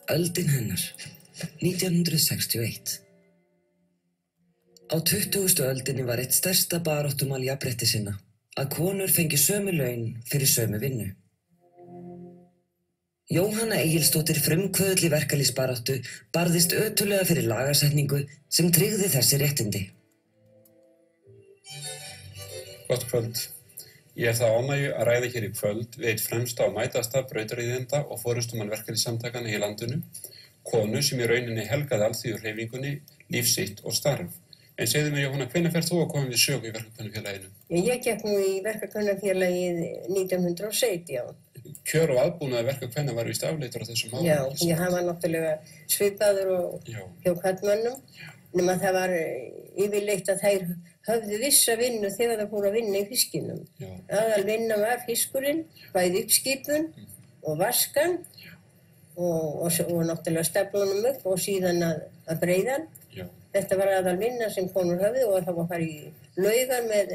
Öldin hennar, 1961. Á 20. öldinni var eitt stærsta baráttumál jafnréttissinna að konur fengi sömu laun fyrir sömu vinnu. Jóhanna Egilsdóttir, frumkvöðull í verkalýðsbaráttu, barðist ötullega fyrir lagasetningu sem tryggði þessi réttindi. Gott kvöld. Ég það ánægju að ræða hér í kvöld við eitt fremsta og mætasta brautryðjenda og forystumann verkalýðssamtakanna í landinu, konu sem í rauninni helgaði alþýðuhreyfingunni líf sitt og starf. En segðu mér, Jóhanna, hvenær ferð þú að koma við sögu í Verkakvennafélaginu? Ég gekk nú í Verkakvennafélagið 1917. Kjör og aðbúnaður verkakvenna var víst afleitur á þessum árum. Já, ég hafa náttúrulega svipaður og hjá karlmönnum, nema það var yfirleitt að þær höfðu vissa vinnu þegar það fóru að vinna í fiskinum. Aðalvinna var fiskurinn, bæði uppskipun og vaskan og náttúrulega staflunum upp og síðan að breiðan. Þetta var aðalvinna sem konur höfðu og það var að fara í laugar með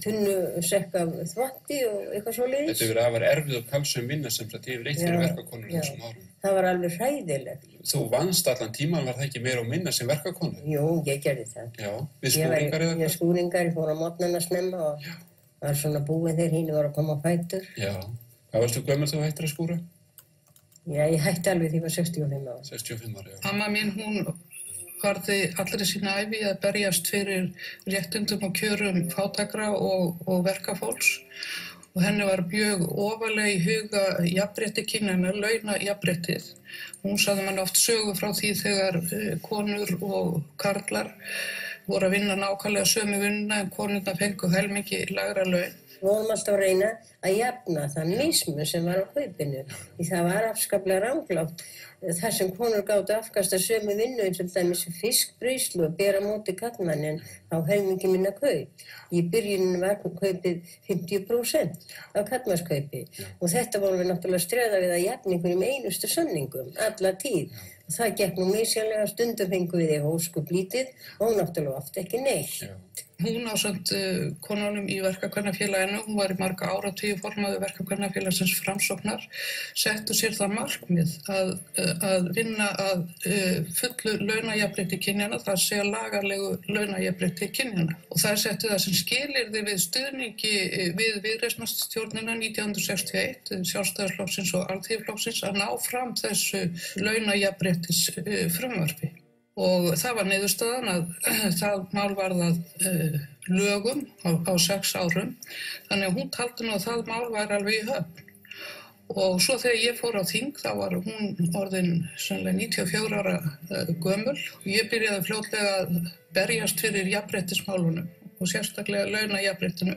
tunnu sekk af þvotti og eitthvað svoleiðis. Þetta verið afar erfið og kalsum vinna sem satt yfirleitt fyrir verkakonur á þessum árum. Það var alveg hræðilegt. Þú vannst allan tíman, var það ekki meira og minna sem verkakonu? Jú, ég gerði það. Já, við skúringar eða hvað? Ég skúringar, ég fór á morgnana snemma og var svona búin þegar hínu var að koma á fætur. Já, hvað varstu gömul þú hættir að skúra? Já, ég hætti alveg því ég var 65 ára. 65 ára, já. Amma mín, hún varði allri sína ævi að berjast fyrir réttindum og kjörum fátækra og verkafólks og henni var mjög ofarlega í huga jafnrétti kynjanna, launajafnréttið. Hún sagði manni oft sögu frá því þegar konur og karlar voru að vinna nákvæmlega sömu vinnuna en konurnar fengu helmingi lægra laun. Við vorum alltaf að reyna að jafna þann mismun sem var á kaupinu. Því það var afskaplega ranglátt. Þar sem konur gátu afkasta sömu vinnu eins og dæmis fiskbríslu og bera móti karlmannin á helmingi minna kaup. Í byrjunin var kaupið 50% af karlmannskaupi. Og þetta vorum við náttúrulega að streða við að jafna einhverjum einustu samningum, alla tíð. Og það gekk nú misjánlega, stundum fengum við í óskup lítið og náttúrulega oft ekki neitt. Hún ásamt konunum í Verkakvennafélaginu, hún var í marga áratugi formaður Verkakvennafélagsins Framsóknar, settu sér það markmið að vinna að fullu launajafnrétti kynjanna, það sé lagalegu launajafnrétti kynjanna. Og það settu það sem skilyrði við stuðningi við viðreisnarstjórnina 1961, Sjálfstæðisflokksins og Alþýðuflokksins, að ná fram þessu launajafnréttis frumvarpi. Og það var niðurstaðan að það mál varð að lögum á 6 árum, þannig að hún taldi nú að það mál var alveg í höfn. Og svo þegar ég fór á þing, þá var hún orðin sannlega 94 ára gömul og ég byrjaði fljótlega að berjast fyrir jafnréttismálunum og sérstaklega launajafnréttinu.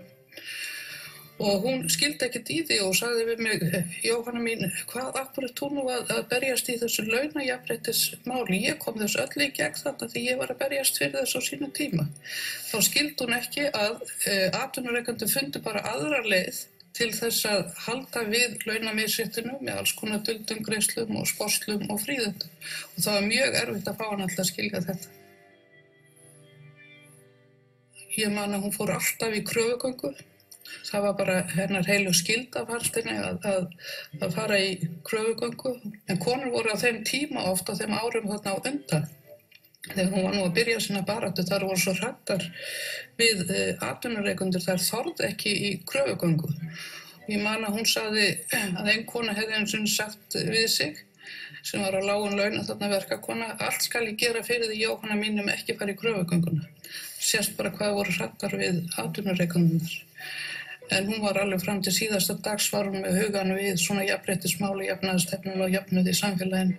Og hún skildi ekkert í því og sagði við mig, Jóhanna mín, af hverju ert þú nú að berjast í þessu launajafnréttismáli? Ég kom þessu öllu í gegn þarna því ég var að berjast fyrir þessu á sínum tíma. Þá skildi hún ekki að atvinnurekendur fundu bara aðra leið til þess að halda við launamisréttinu með alls konar duldum greiðslum og sporslum og fríðindum. Og það var mjög erfitt að fá hann alltaf að skilja þetta. Ég man að hún fór alltaf í kröfugöngu. Það var bara hennar heilu skylda fannst henni að fara í kröfugöngu. En konur voru á þeim tíma oft á þeim árum þarna á undan. Þegar hún var nú að byrja sína baráttu, þar voru svo hræddar við atvinnurekendur, þær þorðu ekki í kröfugöngu. Ég man að hún sagði að ein kona hefði einu sinni sagt við sig, sem var á lágum launa þarna verkakona, allt skal ég gera fyrir því Jóhanna mínum ekki fara í kröfugönguna. Sést bara hvað voru hræddar við atvinnurekendur. En hún var alveg fram til síðasta dags var hún með hugan við svona jafnréttismáli, jafnaðarstefnu og jöfnuð í samfélaginu.